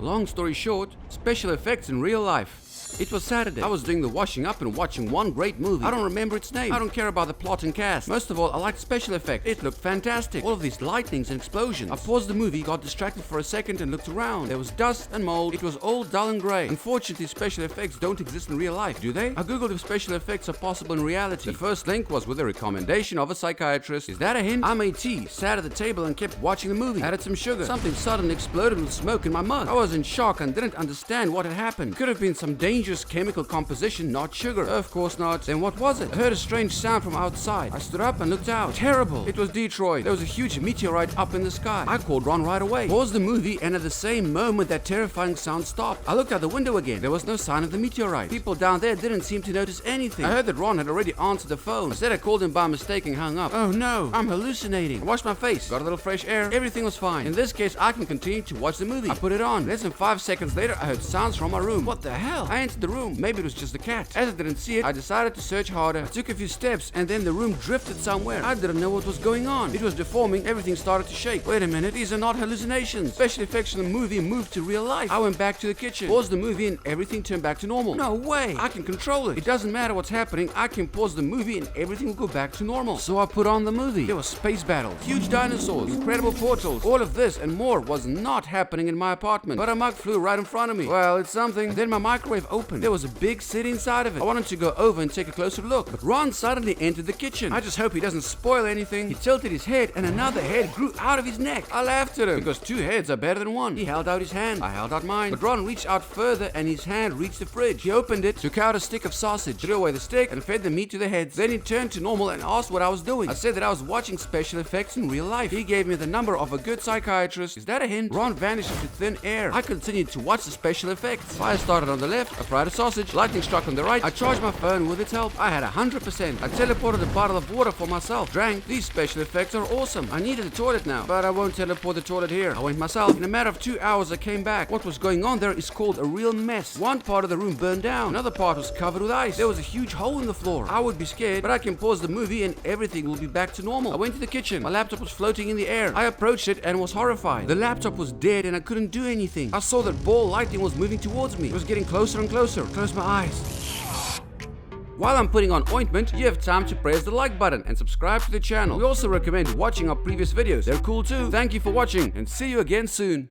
Long story short, special effects in real life. It was Saturday. I was doing the washing up and watching one great movie. I don't remember its name. I don't care about the plot and cast. Most of all, I liked special effects. It looked fantastic. All of these lightnings and explosions. I paused the movie, got distracted for a second and looked around. There was dust and mold. It was all dull and grey. Unfortunately, special effects don't exist in real life, do they? I googled if special effects are possible in reality. The first link was with a recommendation of a psychiatrist. Is that a hint? I made tea, sat at the table and kept watching the movie. Added some sugar. Something suddenly exploded with smoke in my mug. I was in shock and didn't understand what had happened. Could have been some dangerous chemical composition, not sugar. Of course not. Then what was it? I heard a strange sound from outside. I stood up and looked out. Terrible. It was Detroit. There was a huge meteorite up in the sky. I called Ron right away. Paused the movie, and at the same moment that terrifying sound stopped. I looked out the window again. There was no sign of the meteorite. People down there didn't seem to notice anything. I heard that Ron had already answered the phone. Instead, I called him by mistake and hung up. Oh no, I'm hallucinating. I washed my face, got a little fresh air. Everything was fine. In this case, I can continue to watch the movie. I put it on. Less than 5 seconds later, I heard sounds from my room. What the hell? I entered the room. Maybe it was just the cat. As I didn't see it, I decided to search harder. I took a few steps and then the room drifted somewhere. I didn't know what was going on. It was deforming. Everything started to shake. Wait a minute, these are not hallucinations. Special effects in the movie moved to real life. I went back to the kitchen, paused the movie, and everything turned back to normal. No way! I can control it. It doesn't matter what's happening. I can pause the movie and everything will go back to normal. So I put on the movie. There were space battles, huge dinosaurs, incredible portals. All of this and more was not happening in my apartment. But a mug flew right in front of me. Well, it's something. Then my microwave opened. There was a big city inside of it. I wanted to go over and take a closer look, but Ron suddenly entered the kitchen. I just hope he doesn't spoil anything. He tilted his head and another head grew out of his neck. I laughed at him because 2 heads are better than 1. He held out his hand. I held out mine. But Ron reached out further and his hand reached the fridge. He opened it, took out a stick of sausage, threw away the stick and fed the meat to the heads. Then he turned to normal and asked what I was doing. I said that I was watching special effects in real life. He gave me the number of a good psychiatrist. Is that a hint? Ron vanished into thin air. I continued to watch the special effects. Fire started on the left. I fried a sausage. Lightning struck on the right. I charged my phone with its help. I had 100%. I teleported a bottle of water for myself. Drank. These special effects are awesome. I needed a toilet now, but I won't teleport the toilet here. I went myself. In a matter of 2 hours, I came back. What was going on there is called a real mess. One part of the room burned down. Another part was covered with ice. There was a huge hole in the floor. I would be scared, but I can pause the movie and everything will be back to normal. I went to the kitchen. My laptop was floating in the air. I approached it and was horrified. The laptop was dead and I couldn't do anything. I saw that ball lightning was moving towards me. It was getting closer and closer. Closed my eyes. While I'm putting on ointment, you have time to press the like button and subscribe to the channel. We also recommend watching our previous videos. They're cool too. Thank you for watching and see you again soon.